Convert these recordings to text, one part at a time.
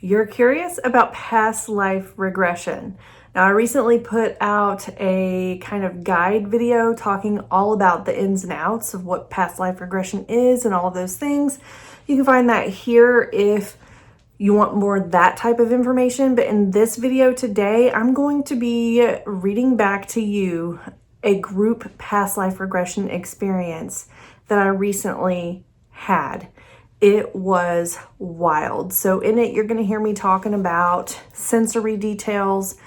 you're curious about past life regression. Now, I recently put out a kind of guide video talking all about the ins and outs of what past life regression is and all of those things. You can find that here if you want more of that type of information. But in this video today, I'm going to be reading back to you a group past life regression experience that I recently had. It was wild. So in it, you're going to hear me talking about sensory details,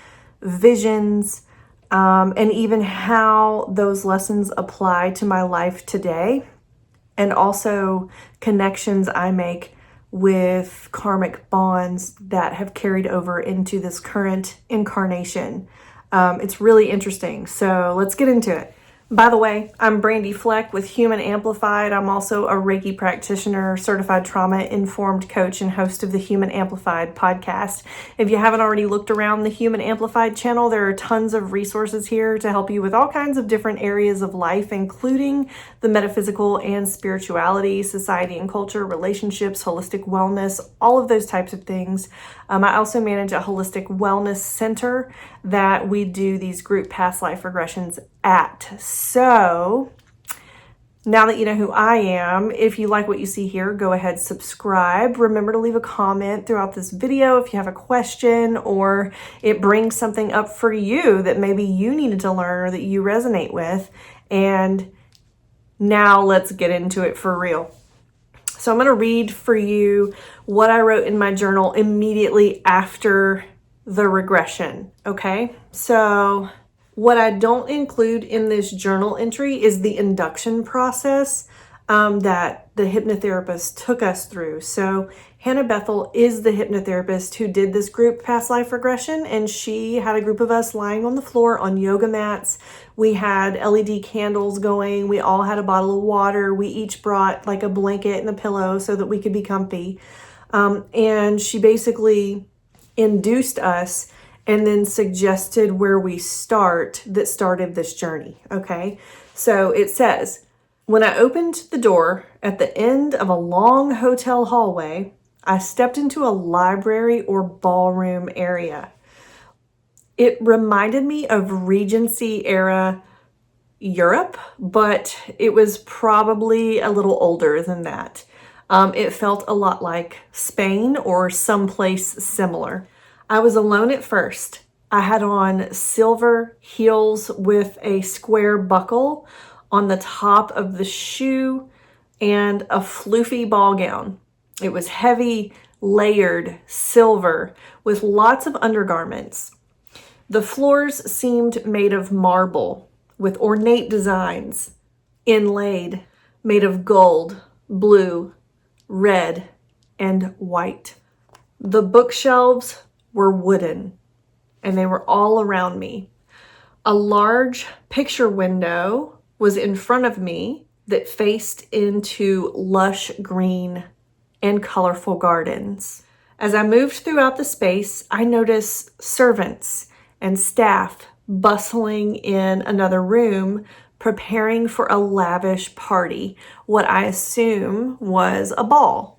visions, and even how those lessons apply to my life today, and also connections I make with karmic bonds that have carried over into this current incarnation. It's really interesting. So let's get into it. By the way, I'm Brandi Fleck with Human Amplified. I'm also a Reiki practitioner, certified trauma-informed coach, and host of the Human Amplified podcast. If you haven't already looked around the Human Amplified channel, there are tons of resources here to help you with all kinds of different areas of life, including the metaphysical and spirituality, society and culture, relationships, holistic wellness, all of those types of things. I also manage a holistic wellness center that we do these group past life regressions at. So now that you know who I am, if you like what you see here, go ahead, subscribe. Remember to leave a comment throughout this video if you have a question or it brings something up for you that maybe you needed to learn or that you resonate with. And now let's get into it for real. So I'm going to read for you what I wrote in my journal immediately after the regression. Okay, so what I don't include in this journal entry is the induction process that the hypnotherapist took us through. So Hannah Bethel is the hypnotherapist who did this group past life regression, and she had a group of us lying on the floor on yoga mats. We had LED candles going. We all had a bottle of water. We each brought like a blanket and a pillow so that we could be comfy. And she basically induced us and then suggested where we start that started this journey. Okay, so it says, when I opened the door at the end of a long hotel hallway, I stepped into a library or ballroom area. It reminded me of Regency era Europe, but it was probably a little older than that. It felt a lot like Spain or someplace similar. I was alone at first. I had on silver heels with a square buckle on the top of the shoe and a floofy ball gown. It was heavy, layered silver with lots of undergarments. The floors seemed made of marble with ornate designs, inlaid, made of gold, blue, red, and white. The bookshelves were wooden, and they were all around me. A large picture window was in front of me that faced into lush green and colorful gardens. As I moved throughout the space, I noticed servants and staff bustling in another room, preparing for a lavish party, what I assume was a ball.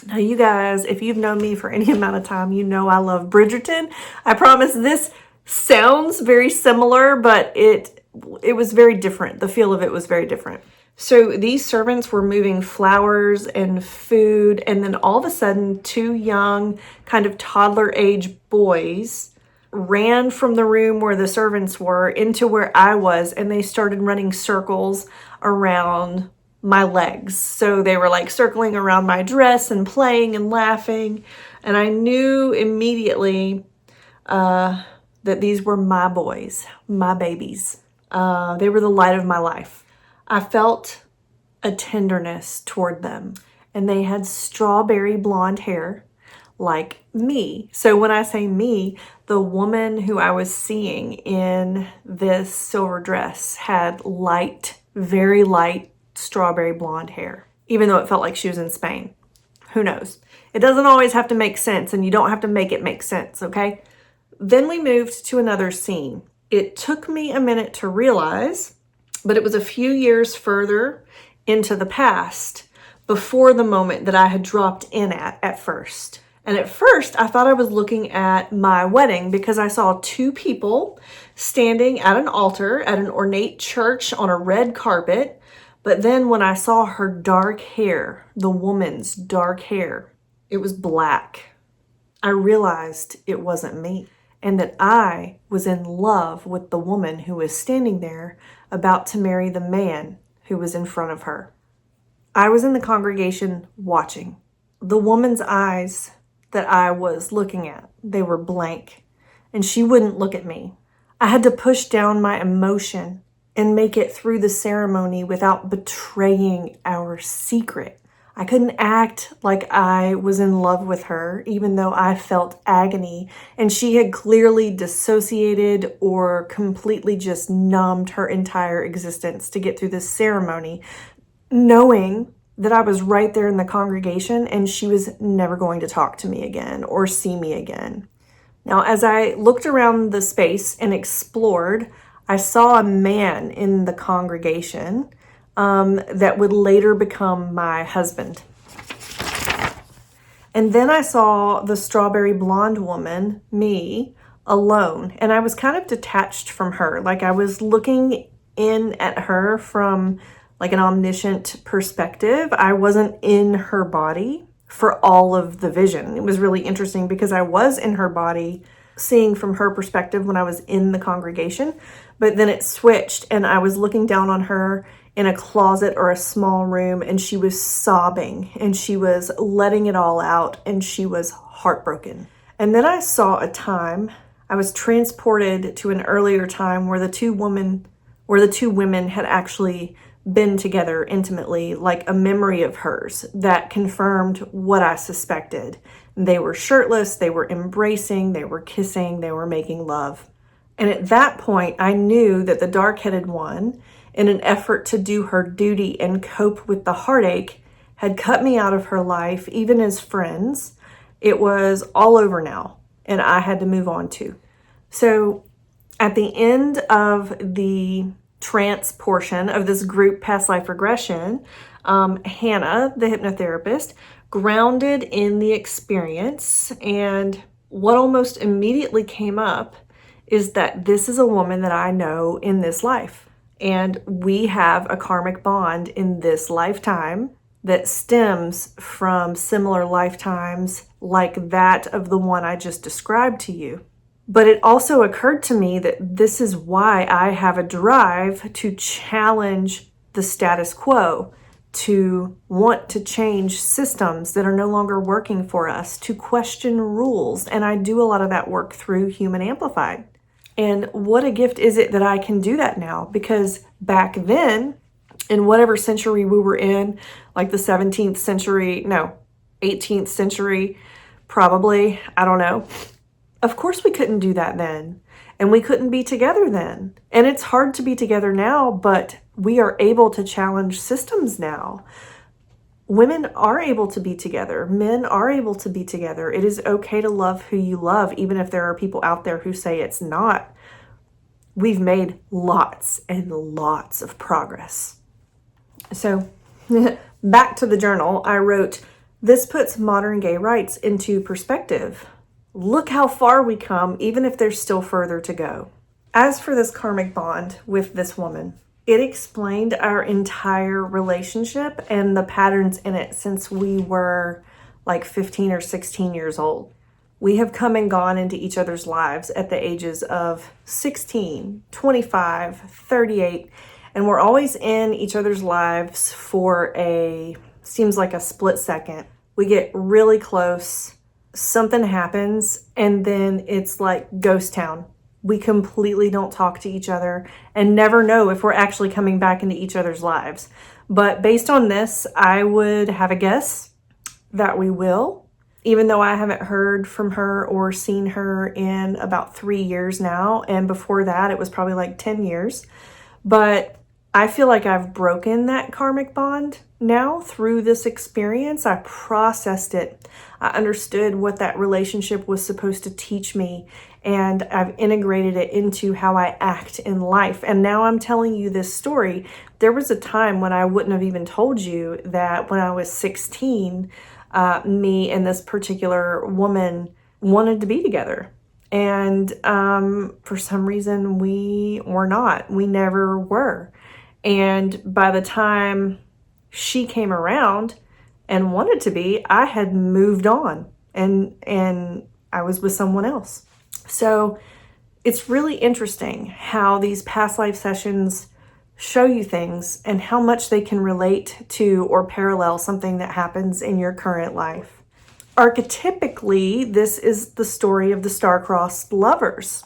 Now, you guys, if you've known me for any amount of time, you know I love Bridgerton. I promise this sounds very similar, but it was very different. The feel of it was very different. So these servants were moving flowers and food, and then all of a sudden, two young, kind of toddler age boys ran from the room where the servants were into where I was, and they started running circles around my legs. So they were like circling around my dress and playing and laughing. And I knew immediately that these were my boys, my babies. They were the light of my life. I felt a tenderness toward them, and they had strawberry blonde hair like me. So when I say me, the woman who I was seeing in this silver dress had light, very light strawberry blonde hair, even though it felt like she was in Spain. Who knows? It doesn't always have to make sense, and you don't have to make it make sense, okay? Then we moved to another scene. It took me a minute to realize, but it was a few years further into the past before the moment that I had dropped in at first. And at first, I thought I was looking at my wedding because I saw two people standing at an altar at an ornate church on a red carpet. But then when I saw her dark hair, the woman's dark hair, it was black. I realized it wasn't me and that I was in love with the woman who was standing there about to marry the man who was in front of her. I was in the congregation watching. The woman's eyes that I was looking at, they were blank, and she wouldn't look at me. I had to push down my emotion and make it through the ceremony without betraying our secret. I couldn't act like I was in love with her, even though I felt agony, and she had clearly dissociated or completely just numbed her entire existence to get through this ceremony, knowing that I was right there in the congregation and she was never going to talk to me again or see me again. Now, as I looked around the space and explored, I saw a man in the congregation that would later become my husband. And then I saw the strawberry blonde woman, me, alone. And I was kind of detached from her. Like I was looking in at her from like an omniscient perspective. I wasn't in her body for all of the vision. It was really interesting because I was in her body seeing from her perspective when I was in the congregation, but then it switched and I was looking down on her in a closet or a small room and she was sobbing and she was letting it all out and she was heartbroken. And then I saw a time, I was transported to an earlier time where the two women had actually been together intimately, like a memory of hers that confirmed what I suspected. They were shirtless, they were embracing, they were kissing, they were making love. And at that point, I knew that the dark-headed one, in an effort to do her duty and cope with the heartache, had cut me out of her life, even as friends. It was all over now, and I had to move on too. So at the end of the trance portion of this group past life regression, Hannah, the hypnotherapist, grounded in the experience, and what almost immediately came up is that this is a woman that I know in this life, and we have a karmic bond in this lifetime that stems from similar lifetimes like that of the one I just described to you. But it also occurred to me that this is why I have a drive to challenge the status quo, to want to change systems that are no longer working for us, to question rules. And I do a lot of that work through Human Amplified. And what a gift is it that I can do that now? Because back then, in whatever century we were in, like the 17th century, no, 18th century, probably, I don't know. Of course we couldn't do that then, and we couldn't be together then. And it's hard to be together now, but we are able to challenge systems now. Women are able to be together. Men are able to be together. It is okay to love who you love, even if there are people out there who say it's not. We've made lots and lots of progress. So back to the journal, I wrote, "This puts modern gay rights into perspective. Look how far we come, even if there's still further to go." As for this karmic bond with this woman, it explained our entire relationship and the patterns in it since we were like 15 or 16 years old. We have come and gone into each other's lives at the ages of 16, 25, 38, and we're always in each other's lives for seems like a split second. We get really close, something happens, and then it's like ghost town. We completely don't talk to each other and never know if we're actually coming back into each other's lives. But based on this, I would have a guess that we will, even though I haven't heard from her or seen her in about 3 years now. And before that, it was probably like 10 years. But I feel like I've broken that karmic bond now through this experience. I processed it. I understood what that relationship was supposed to teach me, and I've integrated it into how I act in life. And now I'm telling you this story. There was a time when I wouldn't have even told you that when I was 16, me and this particular woman wanted to be together. And for some reason, we were not. We never were. And by the time she came around and wanted to be, I had moved on and I was with someone else. So it's really interesting how these past life sessions show you things and how much they can relate to or parallel something that happens in your current life. Archetypically, this is the story of the star-crossed lovers.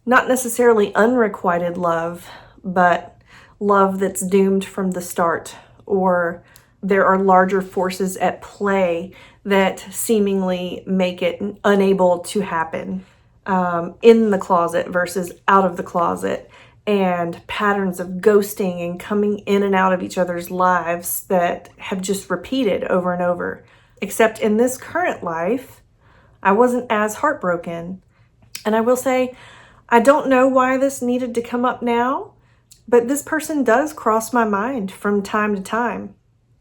Not necessarily unrequited love, but love that's doomed from the start, or there are larger forces at play that seemingly make it unable to happen. In the closet versus out of the closet, and patterns of ghosting and coming in and out of each other's lives that have just repeated over and over. Except in this current life, I wasn't as heartbroken. And I will say, I don't know why this needed to come up now, but this person does cross my mind from time to time,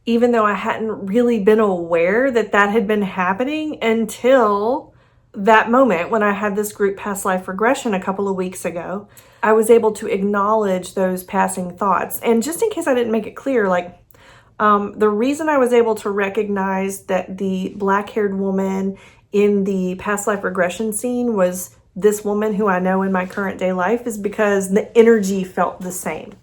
even though I hadn't really been aware that that had been happening until that moment when I had this group past life regression a couple of weeks ago. I was able to acknowledge those passing thoughts. And just in case I didn't make it clear, the reason I was able to recognize that the black-haired woman in the past life regression scene was this woman who I know in my current day life is because the energy felt the same.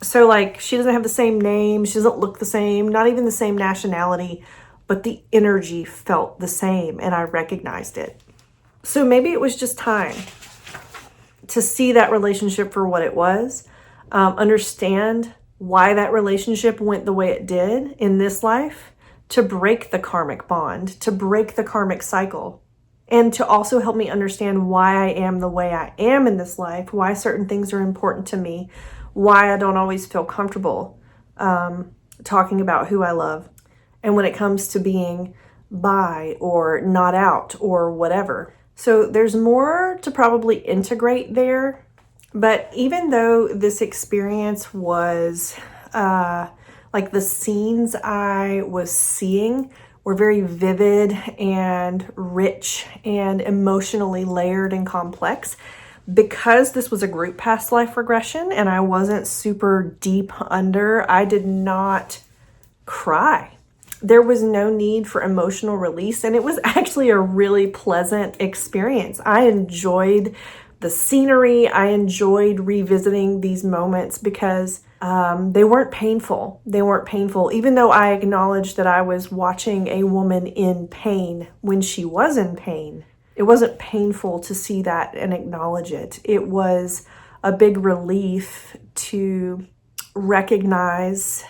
So she doesn't have the same name, she doesn't look the same, not even the same nationality, but the energy felt the same and I recognized it. So maybe it was just time to see that relationship for what it was, understand why that relationship went the way it did in this life, to break the karmic bond, to break the karmic cycle, and to also help me understand why I am the way I am in this life, why certain things are important to me, why I don't always feel comfortable talking about who I love, and when it comes to being bi or not out or whatever. So there's more to probably integrate there. But even though this experience was the scenes I was seeing were very vivid and rich and emotionally layered and complex, because this was a group past life regression and I wasn't super deep under, I did not cry. There was no need for emotional release, and it was actually a really pleasant experience. I enjoyed the scenery. I enjoyed revisiting these moments because they weren't painful. They weren't painful, even though I acknowledged that I was watching a woman in pain when she was in pain. It wasn't painful to see that and acknowledge it. It was a big relief to recognize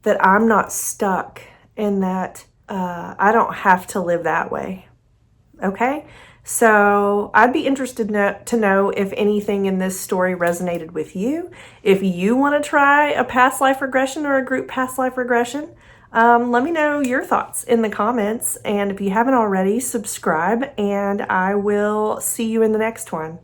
that I'm not stuck and that I don't have to live that way. Okay? So I'd be interested to know if anything in this story resonated with you. If you want to try a past life regression or a group past life regression, let me know your thoughts in the comments. And if you haven't already, subscribe, and I will see you in the next one.